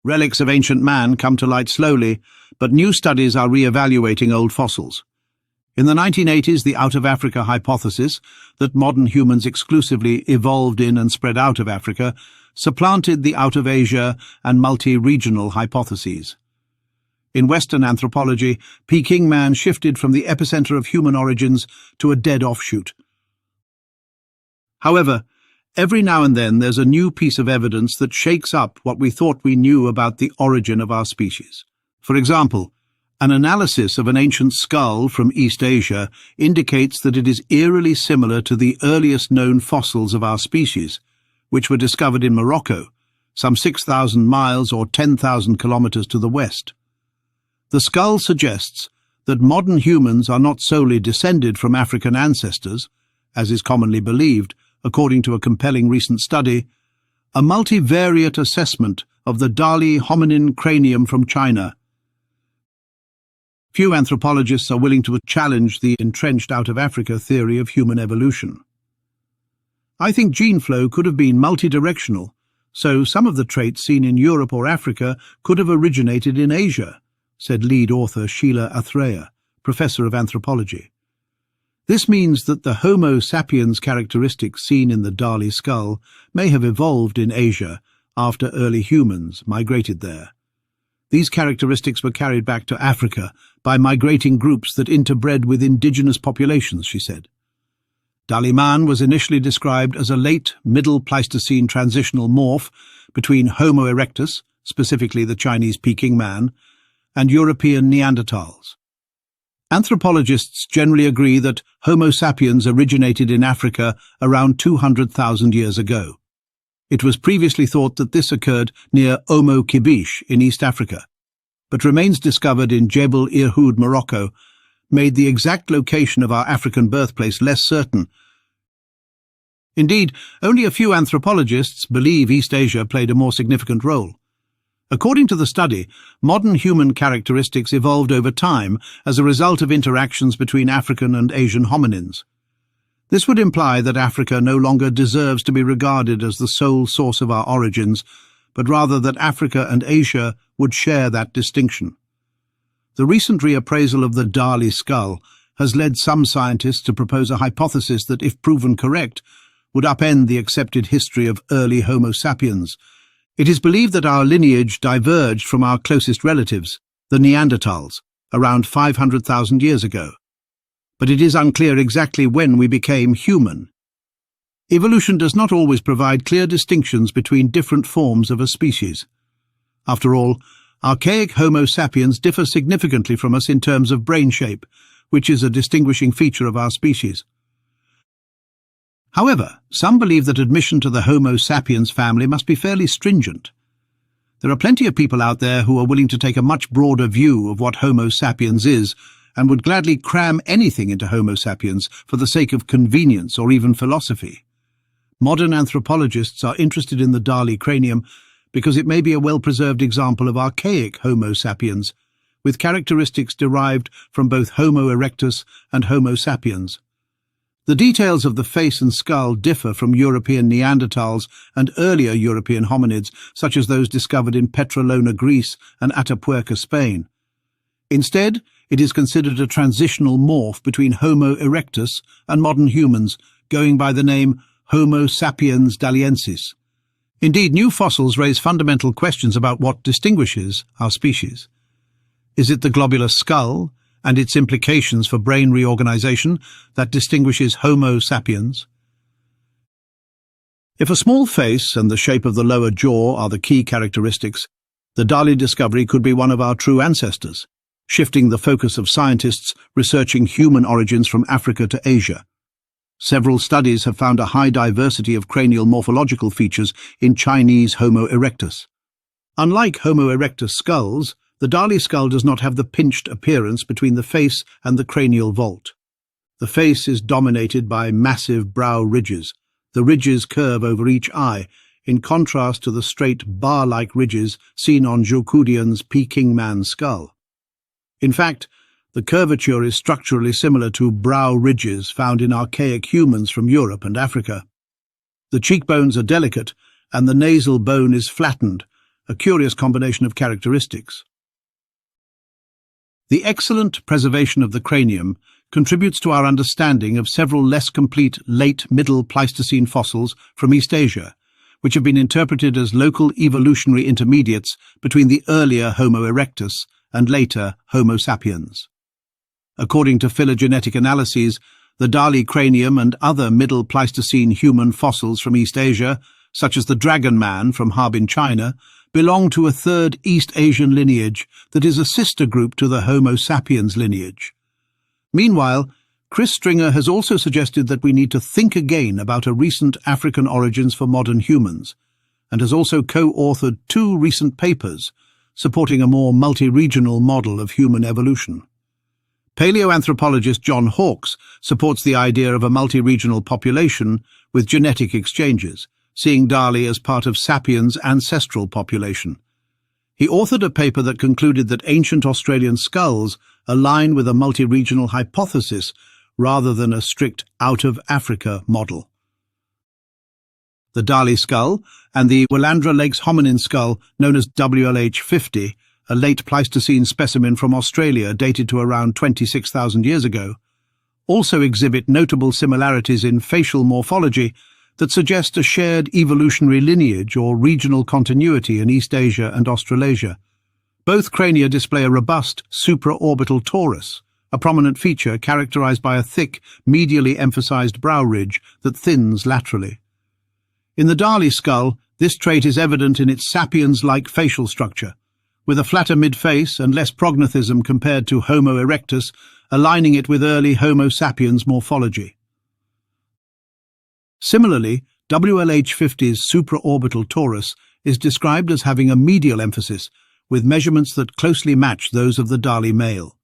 Relics of ancient man come to light slowly, but new studies are re-evaluating old fossils. In the 1980s, the out-of-Africa hypothesis, that modern humans exclusively evolved in and spread out of Africa, supplanted the out-of-Asia and multi-regional hypotheses. In Western anthropology, Peking Man shifted from the epicenter of human origins to a dead offshoot. However, every now and then there's a new piece of evidence that shakes up what we thought we knew about the origin of our species. For example, an analysis of an ancient skull from East Asia indicates that it is eerily similar to the earliest known fossils of our species, which were discovered in Morocco, some 6,000 miles or 10,000 kilometers to the west. The skull suggests that modern humans are not solely descended from African ancestors, as is commonly believed, according to a compelling recent study, a multivariate assessment of the Dali hominin cranium from China. Few anthropologists are willing to challenge the entrenched out-of-Africa theory of human evolution. I think gene flow could have been multidirectional, so some of the traits seen in Europe or Africa could have originated in Asia, said lead author Sheila Athreya, professor of anthropology. This means that the Homo sapiens characteristics seen in the Dali skull may have evolved in Asia after early humans migrated there. These characteristics were carried back to Africa by migrating groups that interbred with indigenous populations, she said. Dali man was initially described as a late Middle Pleistocene transitional morph between Homo erectus, specifically the Chinese Peking Man, and European Neanderthals. Anthropologists generally agree that Homo sapiens originated in Africa around 200,000 years ago. It was previously thought that this occurred near Omo Kibish in East Africa, but remains discovered in Jebel, Irhoud, Morocco, made the exact location of our African birthplace less certain. Indeed, only a few anthropologists believe East Asia played a more significant role. According to the study, modern human characteristics evolved over time as a result of interactions between African and Asian hominins. This would imply that Africa no longer deserves to be regarded as the sole source of our origins, but rather that Africa and Asia would share that distinction. The recent reappraisal of the Dali skull has led some scientists to propose a hypothesis that, if proven correct, would upend the accepted history of early Homo sapiens. It is believed that our lineage diverged from our closest relatives, the Neanderthals, around 500,000 years ago. But it is unclear exactly when we became human. Evolution does not always provide clear distinctions between different forms of a species. After all, archaic Homo sapiens differ significantly from us in terms of brain shape, which is a distinguishing feature of our species. However, some believe that admission to the Homo sapiens family must be fairly stringent. There are plenty of people out there who are willing to take a much broader view of what Homo sapiens is and would gladly cram anything into Homo sapiens for the sake of convenience or even philosophy. Modern anthropologists are interested in the Dali cranium because it may be a well-preserved example of archaic Homo sapiens, with characteristics derived from both Homo erectus and Homo sapiens. The details of the face and skull differ from European Neanderthals and earlier European hominids, such as those discovered in Petrolona, Greece, and Atapuerca, Spain. Instead, it is considered a transitional morph between Homo erectus and modern humans, going by the name Homo sapiens daliensis. Indeed, new fossils raise fundamental questions about what distinguishes our species. Is it the globular skull and its implications for brain reorganization that distinguishes Homo sapiens? If a small face and the shape of the lower jaw are the key characteristics, the Dali discovery could be one of our true ancestors, shifting the focus of scientists researching human origins from Africa to Asia. Several studies have found a high diversity of cranial morphological features in Chinese Homo erectus. Unlike Homo erectus skulls, the Dali skull does not have the pinched appearance between the face and the cranial vault. The face is dominated by massive brow ridges. The ridges curve over each eye, in contrast to the straight bar-like ridges seen on Zhoukoudian's Peking Man skull. In fact, the curvature is structurally similar to brow ridges found in archaic humans from Europe and Africa. The cheekbones are delicate, and the nasal bone is flattened, a curious combination of characteristics. The excellent preservation of the cranium contributes to our understanding of several less complete late-middle Pleistocene fossils from East Asia, which have been interpreted as local evolutionary intermediates between the earlier Homo erectus and later Homo sapiens. According to phylogenetic analyses, the Dali cranium and other Middle Pleistocene human fossils from East Asia, such as the Dragon Man from Harbin, China, belong to a third East Asian lineage that is a sister group to the Homo sapiens lineage. Meanwhile, Chris Stringer has also suggested that we need to think again about a recent African origins for modern humans, and has also co-authored 2 recent papers supporting a more multi-regional model of human evolution. Paleoanthropologist John Hawkes supports the idea of a multi-regional population with genetic exchanges, seeing Dali as part of Sapiens' ancestral population. He authored a paper that concluded that ancient Australian skulls align with a multi-regional hypothesis rather than a strict out-of-Africa model. The Dali skull and the Willandra Lakes hominin skull, known as WLH50, a late Pleistocene specimen from Australia dated to around 26,000 years ago, also exhibit notable similarities in facial morphology that suggest a shared evolutionary lineage or regional continuity in East Asia and Australasia. Both crania display a robust supraorbital torus, a prominent feature characterized by a thick, medially emphasized brow ridge that thins laterally. In the Dali skull, this trait is evident in its sapiens-like facial structure, with a flatter mid-face and less prognathism compared to Homo erectus, aligning it with early Homo sapiens morphology. Similarly, WLH50's supraorbital torus is described as having a medial emphasis, with measurements that closely match those of the Dali male.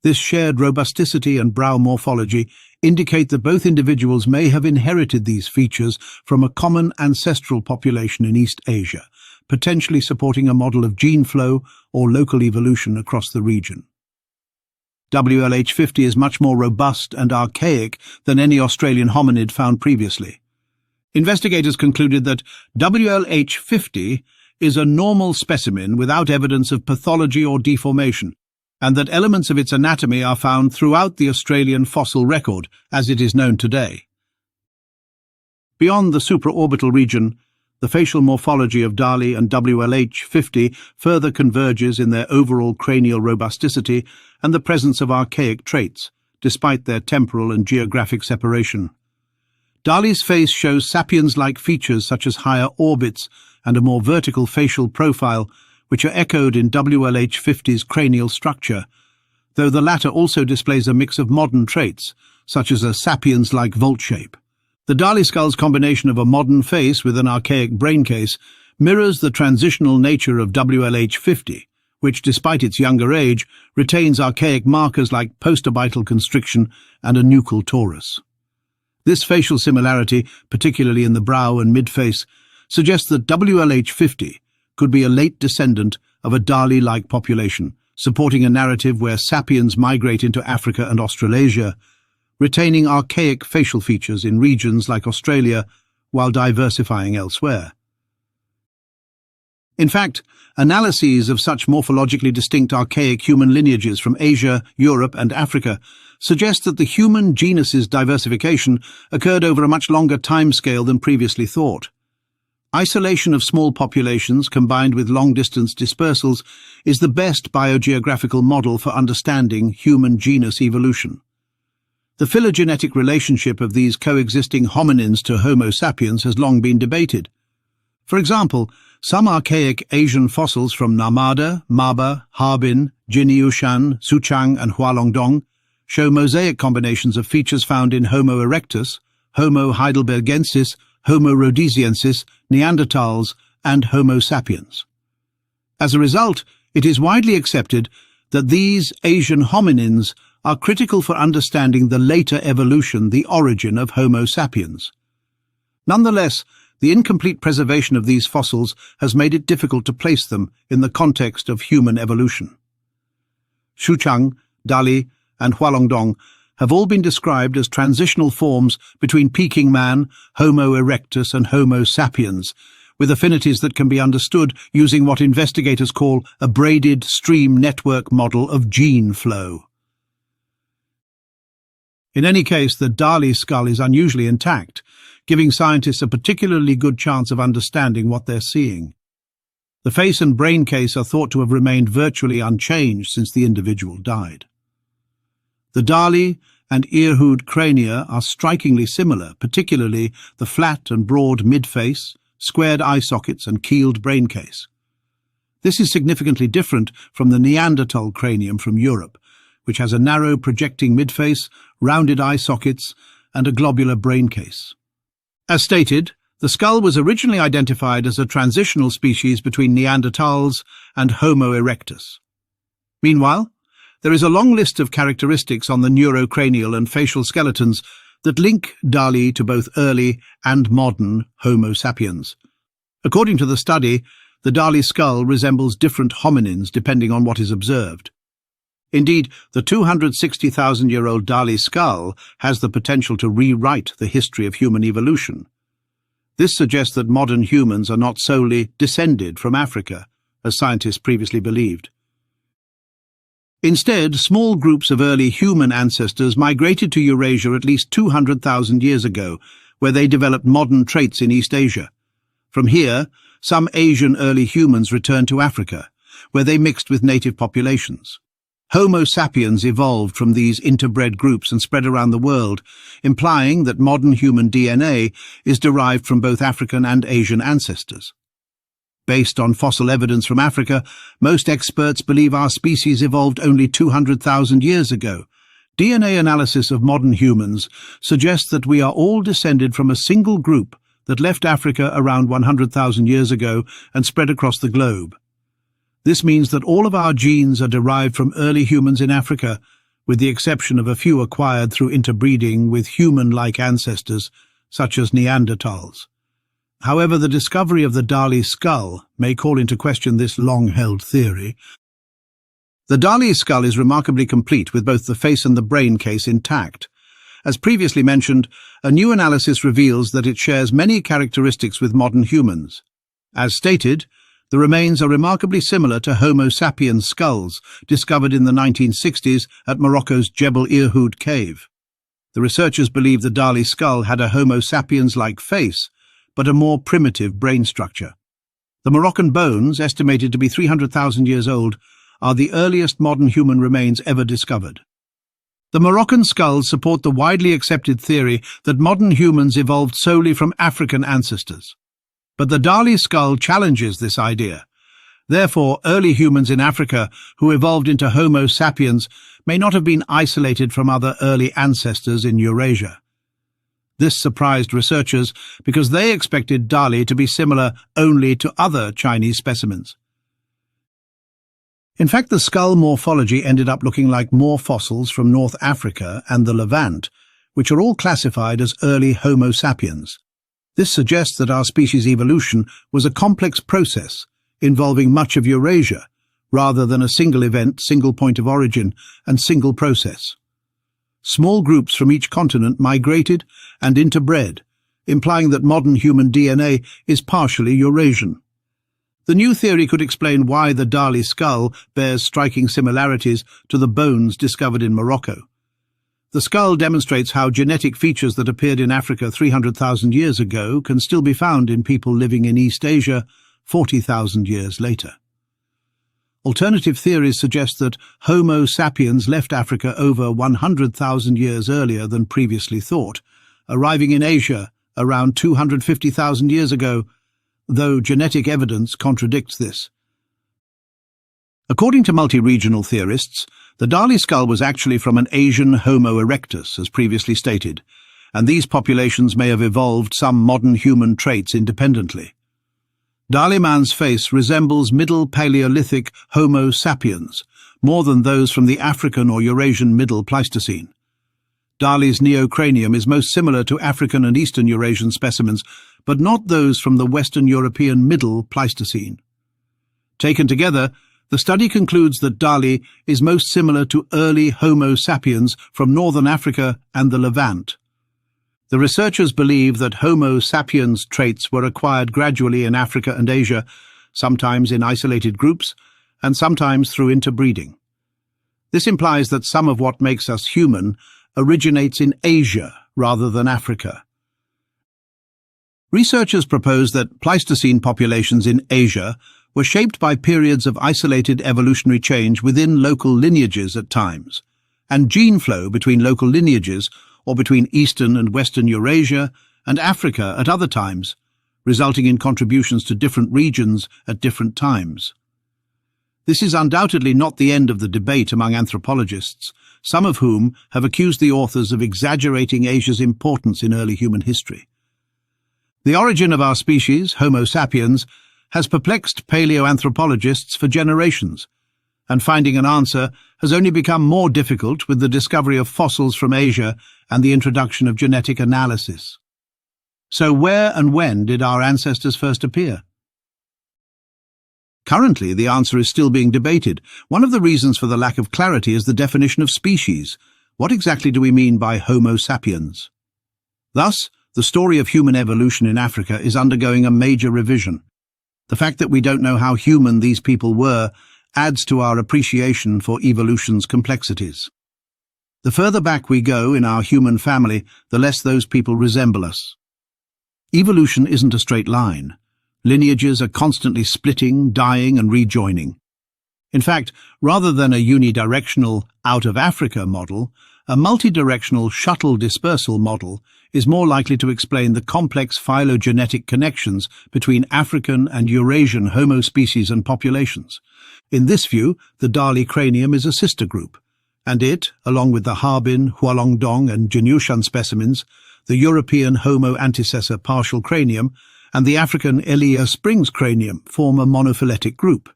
This shared robusticity and brow morphology indicate that both individuals may have inherited these features from a common ancestral population in East Asia, potentially supporting a model of gene flow or local evolution across the region. WLH50 is much more robust and archaic than any Australian hominid found previously. Investigators concluded that WLH50 is a normal specimen without evidence of pathology or deformation, and that elements of its anatomy are found throughout the Australian fossil record as it is known today. Beyond the supraorbital region, the facial morphology of Dali and WLH50 further converges in their overall cranial robusticity and the presence of archaic traits, despite their temporal and geographic separation. Dali's face shows sapiens-like features such as higher orbits and a more vertical facial profile, which are echoed in WLH50's cranial structure, though the latter also displays a mix of modern traits, such as a sapiens-like vault shape. The Dali skull's combination of a modern face with an archaic brain case mirrors the transitional nature of WLH50, which, despite its younger age, retains archaic markers like postorbital constriction and a nuchal torus. This facial similarity, particularly in the brow and mid-face, suggests that WLH50 could be a late descendant of a Dali-like population, supporting a narrative where sapiens migrate into Africa and Australasia, retaining archaic facial features in regions like Australia while diversifying elsewhere. In fact, analyses of such morphologically distinct archaic human lineages from Asia, Europe, and Africa suggest that the human genus's diversification occurred over a much longer timescale than previously thought. Isolation of small populations combined with long-distance dispersals is the best biogeographical model for understanding human genus evolution. The phylogenetic relationship of these coexisting hominins to Homo sapiens has long been debated. For example, some archaic Asian fossils from Narmada, Maba, Harbin, Jiniushan, Suchang and Hualongdong show mosaic combinations of features found in Homo erectus, Homo heidelbergensis, Homo rhodesiensis, Neanderthals, and Homo sapiens. As a result, it is widely accepted that these Asian hominins are critical for understanding the later evolution, the origin of Homo sapiens. Nonetheless, the incomplete preservation of these fossils has made it difficult to place them in the context of human evolution. Suchang, Dali, and Hualongdong have all been described as transitional forms between Peking Man, Homo erectus, and Homo sapiens, with affinities that can be understood using what investigators call a braided stream network model of gene flow. In any case, the Dali skull is unusually intact, giving scientists a particularly good chance of understanding what they're seeing. The face and brain case are thought to have remained virtually unchanged since the individual died. The Dali and Irhoud crania are strikingly similar, particularly the flat and broad mid-face, squared eye sockets and keeled brain case. This is significantly different from the Neanderthal cranium from Europe, which has a narrow projecting midface, rounded eye sockets, and a globular brain case. As stated, the skull was originally identified as a transitional species between Neanderthals and Homo erectus. Meanwhile, there is a long list of characteristics on the neurocranial and facial skeletons that link Dali to both early and modern Homo sapiens. According to the study, the Dali skull resembles different hominins depending on what is observed. Indeed, the 260,000-year-old Dali skull has the potential to rewrite the history of human evolution. This suggests that modern humans are not solely descended from Africa, as scientists previously believed. Instead, small groups of early human ancestors migrated to Eurasia at least 200,000 years ago, where they developed modern traits in East Asia. From here, some Asian early humans returned to Africa, where they mixed with native populations. Homo sapiens evolved from these interbred groups and spread around the world, implying that modern human DNA is derived from both African and Asian ancestors. Based on fossil evidence from Africa, most experts believe our species evolved only 200,000 years ago. DNA analysis of modern humans suggests that we are all descended from a single group that left Africa around 100,000 years ago and spread across the globe. This means that all of our genes are derived from early humans in Africa, with the exception of a few acquired through interbreeding with human-like ancestors, such as Neanderthals. However, the discovery of the Dali skull may call into question this long-held theory. The Dali skull is remarkably complete, with both the face and the brain case intact. As previously mentioned, a new analysis reveals that it shares many characteristics with modern humans. As stated, the remains are remarkably similar to Homo sapiens skulls discovered in the 1960s at Morocco's Jebel Irhoud cave. The researchers believe the Dali skull had a Homo sapiens-like face, but a more primitive brain structure. The Moroccan bones, estimated to be 300,000 years old, are the earliest modern human remains ever discovered. The Moroccan skulls support the widely accepted theory that modern humans evolved solely from African ancestors. But the Dali skull challenges this idea. Therefore, early humans in Africa who evolved into Homo sapiens may not have been isolated from other early ancestors in Eurasia. This surprised researchers because they expected Dali to be similar only to other Chinese specimens. In fact, the skull morphology ended up looking like more fossils from North Africa and the Levant, which are all classified as early Homo sapiens. This suggests that our species' evolution was a complex process involving much of Eurasia, rather than a single event, single point of origin, and single process. Small groups from each continent migrated and interbred, implying that modern human DNA is partially Eurasian. The new theory could explain why the Dali skull bears striking similarities to the bones discovered in Morocco. The skull demonstrates how genetic features that appeared in Africa 300,000 years ago can still be found in people living in East Asia 40,000 years later. Alternative theories suggest that Homo sapiens left Africa over 100,000 years earlier than previously thought, arriving in Asia around 250,000 years ago, though genetic evidence contradicts this. According to multiregional theorists, the Dali skull was actually from an Asian Homo erectus, as previously stated, and these populations may have evolved some modern human traits independently. Dali man's face resembles Middle Paleolithic Homo sapiens, more than those from the African or Eurasian Middle Pleistocene. Dali's neocranium is most similar to African and Eastern Eurasian specimens, but not those from the Western European Middle Pleistocene. Taken together, the study concludes that Dali is most similar to early Homo sapiens from northern Africa and the Levant. The researchers believe that Homo sapiens traits were acquired gradually in Africa and Asia, sometimes in isolated groups, and sometimes through interbreeding. This implies that some of what makes us human originates in Asia rather than Africa. Researchers propose that Pleistocene populations in Asia were shaped by periods of isolated evolutionary change within local lineages at times, and gene flow between local lineages or between Eastern and Western Eurasia and Africa at other times, resulting in contributions to different regions at different times. This is undoubtedly not the end of the debate among anthropologists, some of whom have accused the authors of exaggerating Asia's importance in early human history. The origin of our species, Homo sapiens, has perplexed paleoanthropologists for generations, and finding an answer has only become more difficult with the discovery of fossils from Asia and the introduction of genetic analysis. So where and when did our ancestors first appear? Currently, the answer is still being debated. One of the reasons for the lack of clarity is the definition of species. What exactly do we mean by Homo sapiens? Thus, the story of human evolution in Africa is undergoing a major revision. The fact that we don't know how human these people were adds to our appreciation for evolution's complexities. The further back we go in our human family, the less those people resemble us. Evolution isn't a straight line. Lineages are constantly splitting, dying, and rejoining. In fact, rather than a unidirectional out-of-Africa model, a multidirectional shuttle dispersal model is more likely to explain the complex phylogenetic connections between African and Eurasian Homo species and populations. In this view, the Dali cranium is a sister group, and it, along with the Harbin, Hualongdong, and Jinnushan specimens, the European Homo antecessor partial cranium, and the African Elia Springs cranium form a monophyletic group.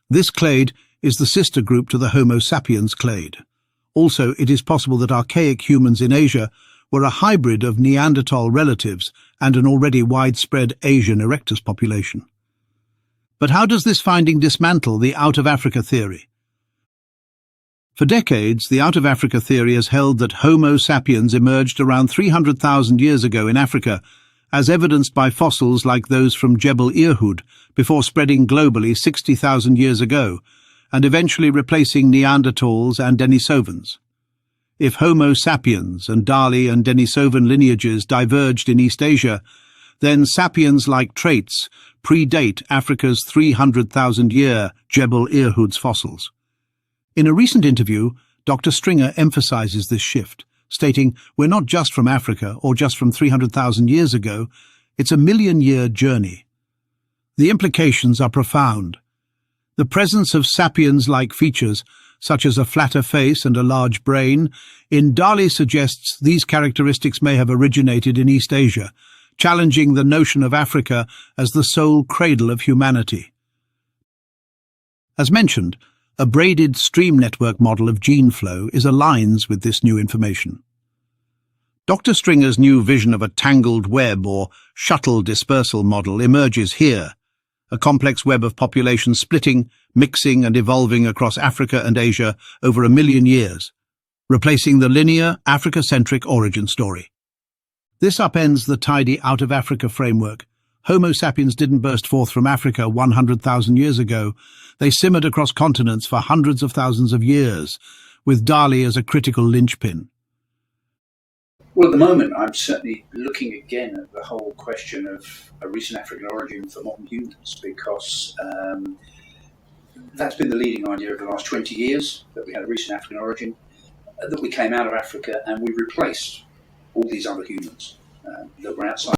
This clade is the sister group to the Homo sapiens clade. Also, it is possible that archaic humans in Asia were a hybrid of Neanderthal relatives and an already widespread Asian erectus population. But how does this finding dismantle the out-of-Africa theory? For decades, the out-of-Africa theory has held that Homo sapiens emerged around 300,000 years ago in Africa, as evidenced by fossils like those from Jebel Irhoud, before spreading globally 60,000 years ago, and eventually replacing Neanderthals and Denisovans. If Homo sapiens and Dali and Denisovan lineages diverged in East Asia, then sapiens-like traits predate Africa's 300,000-year Jebel Irhoud's fossils. In a recent interview, Dr. Stringer emphasizes this shift, stating, "We're not just from Africa or just from 300,000 years ago, it's a million-year journey." The implications are profound. The presence of sapiens-like features, such as a flatter face and a large brain, in Dali suggests these characteristics may have originated in East Asia, challenging the notion of Africa as the sole cradle of humanity. As mentioned, a braided stream network model of gene flow aligns with this new information. Dr. Stringer's new vision of a tangled web or shuttle dispersal model emerges here, a complex web of populations splitting, mixing and evolving across Africa and Asia over 1 million years, replacing the linear, Africa-centric origin story. This upends the tidy out-of-Africa framework. Homo sapiens didn't burst forth from Africa 100,000 years ago. They simmered across continents for hundreds of thousands of years, with Dali as a critical linchpin. Well, at the moment, I'm certainly looking again at the whole question of a recent African origin for modern humans, because that's been the leading idea of the last 20 years, that we had a recent African origin, that we came out of Africa and we replaced all these other humans that were outside